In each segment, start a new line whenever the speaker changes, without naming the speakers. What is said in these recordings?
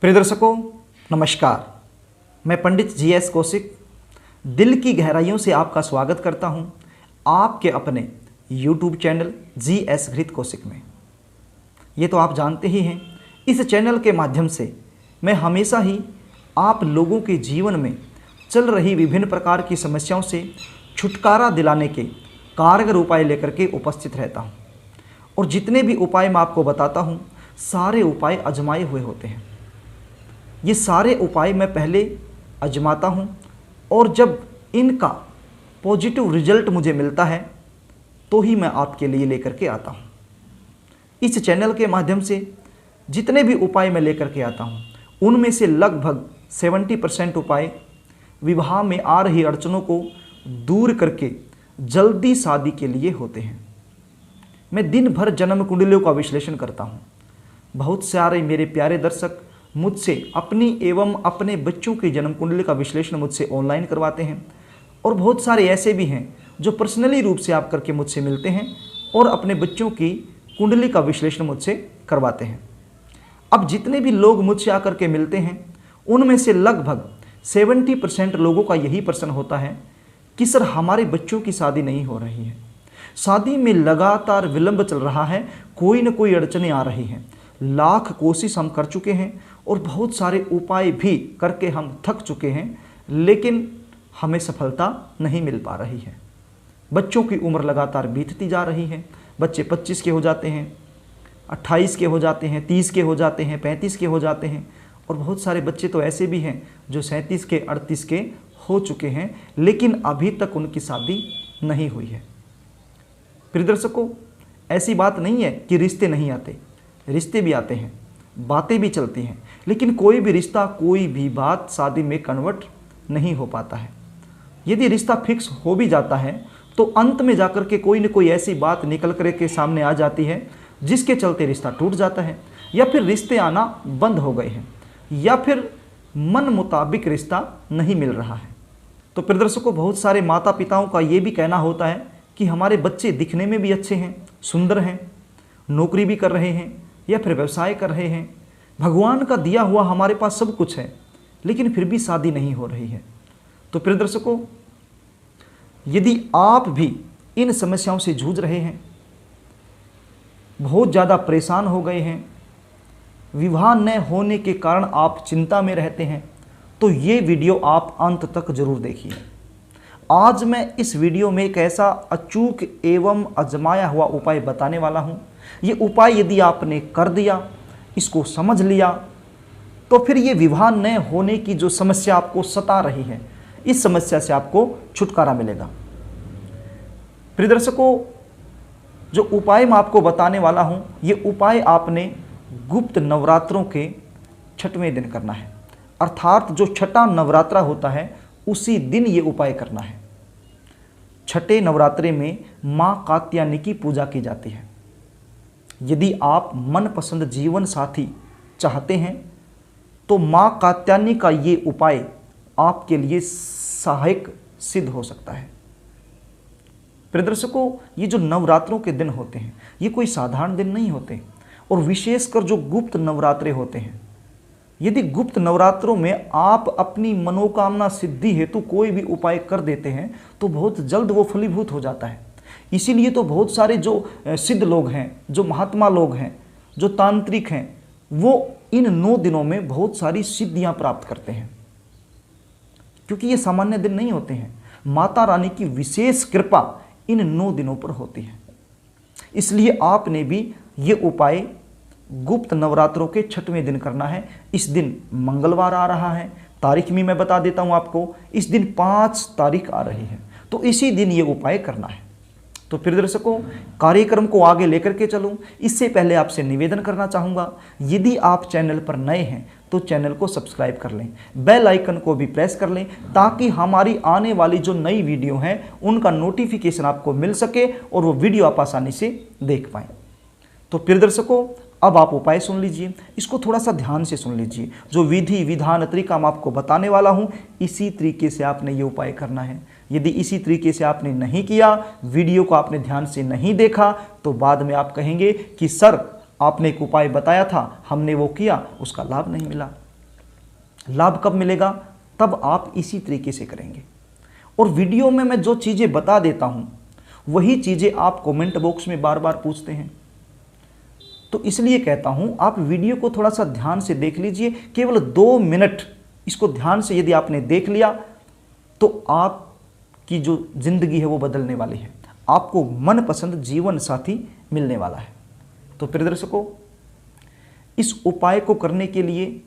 प्रिय दर्शकों नमस्कार। मैं पंडित GS कौशिक दिल की गहराइयों से आपका स्वागत करता हूं आपके अपने YouTube चैनल GS घृत कौशिक में। ये तो आप जानते ही हैं, इस चैनल के माध्यम से मैं हमेशा ही आप लोगों के जीवन में चल रही विभिन्न प्रकार की समस्याओं से छुटकारा दिलाने के कारगर उपाय लेकर के उपस्थित रहता हूँ। और जितने भी उपाय मैं आपको बताता हूँ सारे उपाय आजमाए हुए होते हैं। ये सारे उपाय मैं पहले आजमाता हूँ और जब इनका पॉजिटिव रिजल्ट मुझे मिलता है तो ही मैं आपके लिए लेकर के आता हूँ। इस चैनल के माध्यम से जितने भी उपाय मैं लेकर के आता हूँ उनमें से लगभग 70% उपाय विवाह में आ रही अड़चनों को दूर करके जल्दी शादी के लिए होते हैं। मैं दिन भर जन्म कुंडलियों का विश्लेषण करता हूँ। बहुत सारे मेरे प्यारे दर्शक मुझसे अपनी एवं अपने बच्चों की जन्म कुंडली का विश्लेषण मुझसे ऑनलाइन करवाते हैं और बहुत सारे ऐसे भी हैं जो पर्सनली रूप से आप करके मुझसे मिलते हैं और अपने बच्चों की कुंडली का विश्लेषण मुझसे करवाते हैं। अब जितने भी लोग मुझसे आकर के मिलते हैं उनमें से लगभग 70% लोगों का यही प्रश्न होता है कि सर हमारे बच्चों की शादी नहीं हो रही है, शादी में लगातार विलंब चल रहा है, कोई न कोई अड़चनें आ रही हैं, लाख कोशिश हम कर चुके हैं और बहुत सारे उपाय भी करके हम थक चुके हैं, लेकिन हमें सफलता नहीं मिल पा रही है। बच्चों की उम्र लगातार बीतती जा रही है। बच्चे 25 के हो जाते हैं, 28 के हो जाते हैं, 30 के हो जाते हैं, 35 के हो जाते हैं और बहुत सारे बच्चे तो ऐसे भी हैं जो 37 के 38 के हो चुके हैं, लेकिन अभी तक उनकी शादी नहीं हुई है। प्रिय दर्शकों, ऐसी बात नहीं है कि रिश्ते नहीं आते, रिश्ते भी आते हैं, बातें भी चलती हैं, लेकिन कोई भी रिश्ता, कोई भी बात शादी में कन्वर्ट नहीं हो पाता है। यदि रिश्ता फिक्स हो भी जाता है तो अंत में जाकर के कोई न कोई ऐसी बात निकल कर के सामने आ जाती है जिसके चलते रिश्ता टूट जाता है, या फिर रिश्ते आना बंद हो गए हैं, या फिर मन मुताबिक रिश्ता नहीं मिल रहा है। तो प्रिय दर्शकों, बहुत सारे माता पिताओं का ये भी कहना होता है कि हमारे बच्चे दिखने में भी अच्छे हैं, सुंदर हैं, नौकरी भी कर रहे हैं या फिर व्यवसाय कर रहे हैं, भगवान का दिया हुआ हमारे पास सब कुछ है, लेकिन फिर भी शादी नहीं हो रही है। तो प्रिय दर्शकों, यदि आप भी इन समस्याओं से जूझ रहे हैं, बहुत ज़्यादा परेशान हो गए हैं, विवाह न होने के कारण आप चिंता में रहते हैं, तो ये वीडियो आप अंत तक जरूर देखिए। आज मैं इस वीडियो में एक ऐसा अचूक एवं आजमाया हुआ उपाय बताने वाला हूँ। ये उपाय यदि आपने कर दिया, इसको समझ लिया, तो फिर ये विवाह न होने की जो समस्या आपको सता रही है, इस समस्या से आपको छुटकारा मिलेगा। प्रिय दर्शकों, जो उपाय मैं आपको बताने वाला हूँ, ये उपाय आपने गुप्त नवरात्रों के 6वें दिन करना है, अर्थात जो छठा नवरात्रा होता है उसी दिन ये उपाय करना है। छठे नवरात्रे में माँ कात्यायनी की पूजा की जाती है। यदि आप मनपसंद जीवन साथी चाहते हैं तो माँ कात्यायनी का ये उपाय आपके लिए सहायक सिद्ध हो सकता है। प्रिय दर्शकों, ये जो नवरात्रों के दिन होते हैं ये कोई साधारण दिन नहीं होते, और विशेषकर जो गुप्त नवरात्रे होते हैं, यदि गुप्त नवरात्रों में आप अपनी मनोकामना सिद्धि हेतु कोई भी उपाय कर देते हैं तो बहुत जल्द वो फलीभूत हो जाता है। इसीलिए तो बहुत सारे जो सिद्ध लोग हैं, जो महात्मा लोग हैं, जो तांत्रिक हैं, वो इन 9 दिनों में बहुत सारी सिद्धियां प्राप्त करते हैं, क्योंकि ये सामान्य दिन नहीं होते हैं। माता रानी की विशेष कृपा इन 9 दिनों पर होती है। इसलिए आपने भी ये उपाय गुप्त नवरात्रों के 6वें दिन करना है। इस दिन मंगलवार आ रहा है, तारीख भी मैं बता देता हूँ आपको, इस दिन 5 तारीख आ रही है, तो इसी दिन ये उपाय करना है। तो प्रिय दर्शकों, कार्यक्रम को आगे लेकर के चलूँ इससे पहले आपसे निवेदन करना चाहूँगा, यदि आप चैनल पर नए हैं तो चैनल को सब्सक्राइब कर लें, बेल आइकन को भी प्रेस कर लें, ताकि हमारी आने वाली जो नई वीडियो हैं उनका नोटिफिकेशन आपको मिल सके और वो वीडियो आप आसानी से देख पाएँ। तो प्रिय दर्शकों, अब आप उपाय सुन लीजिए, इसको थोड़ा सा ध्यान से सुन लीजिए। जो विधि विधान तरीका मैं आपको बताने वाला हूँ इसी तरीके से आपने ये उपाय करना है। यदि इसी तरीके से आपने नहीं किया, वीडियो को आपने ध्यान से नहीं देखा, तो बाद में आप कहेंगे कि सर आपने एक उपाय बताया था, हमने वो किया, उसका लाभ नहीं मिला। लाभ कब मिलेगा? तब आप इसी तरीके से करेंगे। और वीडियो में मैं जो चीज़ें बता देता हूँ वही चीज़ें आप कमेंट बॉक्स में बार बार पूछते हैं, तो इसलिए कहता हूँ आप वीडियो को थोड़ा सा ध्यान से देख लीजिए। केवल 2 मिनट इसको ध्यान से यदि आपने देख लिया तो आपकी जो जिंदगी है वो बदलने वाली है, आपको मनपसंद जीवन साथी मिलने वाला है। तो प्रिय दर्शकों, इस उपाय को करने के लिए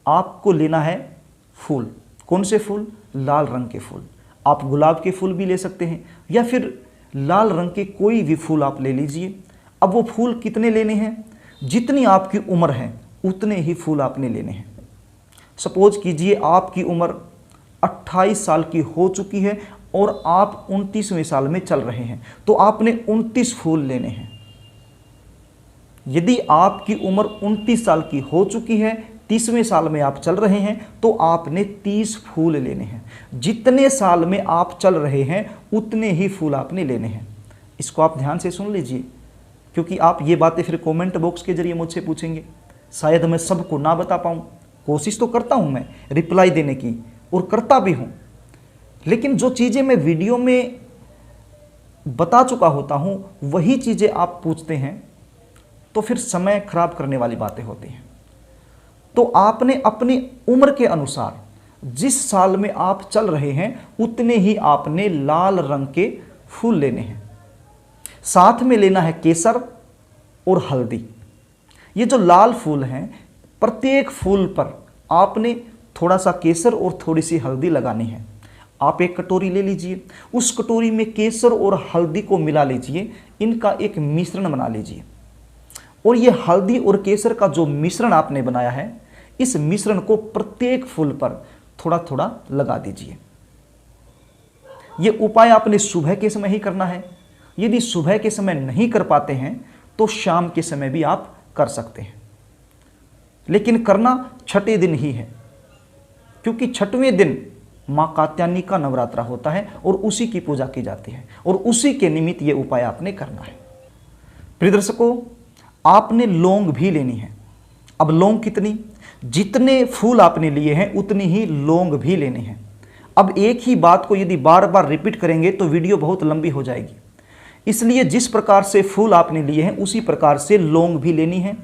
आपको लेना है फूल। कौन से फूल? लाल रंग के फूल। आप गुलाब के फूल भी ले सकते हैं या फिर लाल रंग के कोई भी फूल आप ले लीजिए। अब वो फूल कितने लेने हैं? जितनी आपकी उम्र है उतने ही फूल आपने लेने हैं। सपोज कीजिए आपकी उम्र 28 साल की हो चुकी है और आप 29वें साल में चल रहे हैं, तो आपने 29 फूल लेने हैं। यदि आपकी उम्र 29 साल की हो चुकी है, 30वें साल में आप चल रहे हैं, तो आपने 30 फूल लेने हैं। जितने साल में आप चल रहे हैं उतने ही फूल आपने लेने हैं। इसको आप ध्यान से सुन लीजिए, क्योंकि आप ये बातें फिर कमेंट बॉक्स के जरिए मुझसे पूछेंगे। शायद मैं सबको ना बता पाऊँ, कोशिश तो करता हूँ मैं रिप्लाई देने की और करता भी हूँ, लेकिन जो चीज़ें मैं वीडियो में बता चुका होता हूँ वही चीज़ें आप पूछते हैं, तो फिर समय खराब करने वाली बातें होती हैं। तो आपने अपनी उम्र के अनुसार जिस साल में आप चल रहे हैं उतने ही आपने लाल रंग के फूल लेने हैं। साथ में लेना है केसर और हल्दी। ये जो लाल फूल हैं, प्रत्येक फूल पर आपने थोड़ा सा केसर और थोड़ी सी हल्दी लगानी है। आप एक कटोरी ले लीजिए, उस कटोरी में केसर और हल्दी को मिला लीजिए, इनका एक मिश्रण बना लीजिए। और ये हल्दी और केसर का जो मिश्रण आपने बनाया है, इस मिश्रण को प्रत्येक फूल पर थोड़ा थोड़ा लगा दीजिए। ये उपाय आपने सुबह के समय ही करना है। यदि सुबह के समय नहीं कर पाते हैं तो शाम के समय भी आप कर सकते हैं, लेकिन करना छठे दिन ही है, क्योंकि छठवें दिन माँ कात्यायनी का नवरात्रा होता है और उसी की पूजा की जाती है और उसी के निमित्त ये उपाय आपने करना है। प्रिय दर्शकों, आपने लौंग भी लेनी है। अब लौंग कितनी? जितने फूल आपने लिए हैं उतनी ही लौंग भी लेने हैं। अब एक ही बात को यदि बार बार रिपीट करेंगे तो वीडियो बहुत लंबी हो जाएगी, इसलिए जिस प्रकार से फूल आपने लिए हैं उसी प्रकार से लौंग भी लेनी है।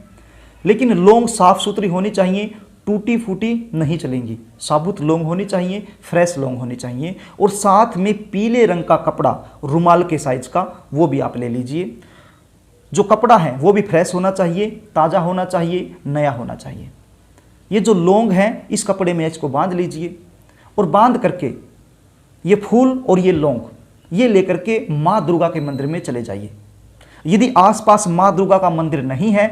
लेकिन लौंग साफ सुथरी होनी चाहिए, टूटी फूटी नहीं चलेंगी। साबुत लौंग होनी चाहिए, फ्रेश लौंग होनी चाहिए। और साथ में पीले रंग का कपड़ा, रुमाल के साइज का, वो भी आप ले लीजिए। जो कपड़ा है वो भी फ्रेश होना चाहिए, ताज़ा होना चाहिए, नया होना चाहिए। ये जो लौंग है इस कपड़े में इसको बांध लीजिए और बांध करके ये फूल और ये लौंग ये लेकर के माँ दुर्गा के मंदिर में चले जाइए। यदि आसपास माँ दुर्गा का मंदिर नहीं है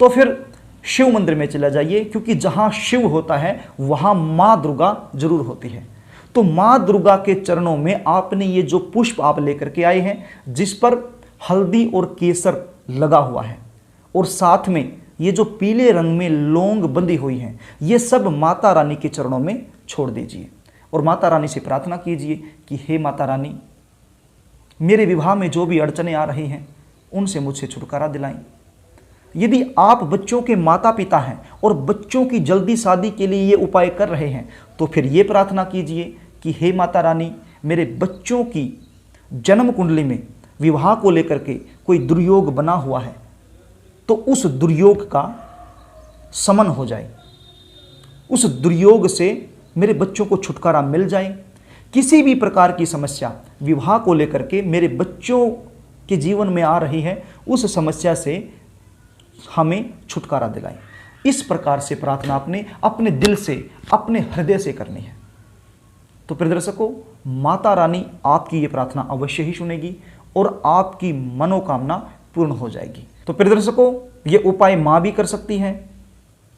तो फिर शिव मंदिर में चला जाइए, क्योंकि जहाँ शिव होता है वहाँ माँ दुर्गा जरूर होती है। तो माँ दुर्गा के चरणों में आपने ये जो पुष्प आप लेकर के आए हैं, जिस पर हल्दी और केसर लगा हुआ है और साथ में ये जो पीले रंग में लौंग बंधी हुई हैं, ये सब माता रानी के चरणों में छोड़ दीजिए और माता रानी से प्रार्थना कीजिए कि हे माता रानी, मेरे विवाह में जो भी अड़चनें आ रही हैं उनसे मुझसे छुटकारा दिलाएं। यदि आप बच्चों के माता पिता हैं और बच्चों की जल्दी शादी के लिए ये उपाय कर रहे हैं तो फिर ये प्रार्थना कीजिए कि हे माता रानी, मेरे बच्चों की जन्म कुंडली में विवाह को लेकर के कोई दुर्योग बना हुआ है तो उस दुर्योग का शमन हो जाए, उस दुर्योग से मेरे बच्चों को छुटकारा मिल जाए। किसी भी प्रकार की समस्या विवाह को लेकर के मेरे बच्चों के जीवन में आ रही है, उस समस्या से हमें छुटकारा दिलाएं। इस प्रकार से प्रार्थना आपने अपने दिल से, अपने हृदय से करनी है। तो प्रिय दर्शकों, माता रानी आपकी ये प्रार्थना अवश्य ही सुनेगी और आपकी मनोकामना पूर्ण हो जाएगी। तो प्रिय दर्शकों, ये उपाय माँ भी कर सकती है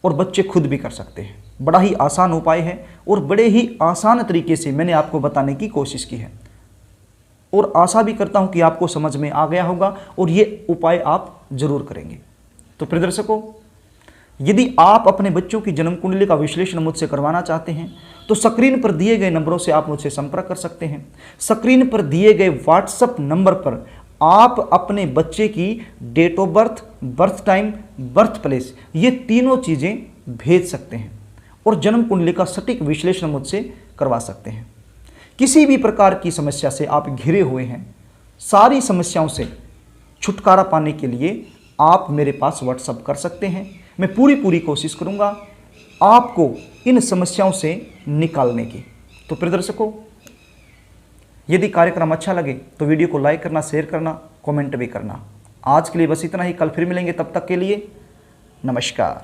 और बच्चे खुद भी कर सकते हैं। बड़ा ही आसान उपाय है और बड़े ही आसान तरीके से मैंने आपको बताने की कोशिश की है और आशा भी करता हूं कि आपको समझ में आ गया होगा और ये उपाय आप जरूर करेंगे। तो प्रिय दर्शकों, यदि आप अपने बच्चों की जन्म कुंडली का विश्लेषण मुझसे करवाना चाहते हैं तो स्क्रीन पर दिए गए नंबरों से आप मुझसे संपर्क कर सकते हैं। स्क्रीन पर दिए गए व्हाट्सएप नंबर पर आप अपने बच्चे की date of birth, birth time, birth place, ये तीनों चीज़ें भेज सकते हैं और जन्म कुंडली का सटीक विश्लेषण मुझसे करवा सकते हैं। किसी भी प्रकार की समस्या से आप घिरे हुए हैं, सारी समस्याओं से छुटकारा पाने के लिए आप मेरे पास व्हाट्सएप कर सकते हैं। मैं पूरी कोशिश करूंगा आपको इन समस्याओं से निकालने की। तो प्रिय दर्शकों, यदि कार्यक्रम अच्छा लगे तो वीडियो को लाइक करना, शेयर करना, कमेंट भी करना। आज के लिए बस इतना ही। कल फिर मिलेंगे, तब तक के लिए नमस्कार।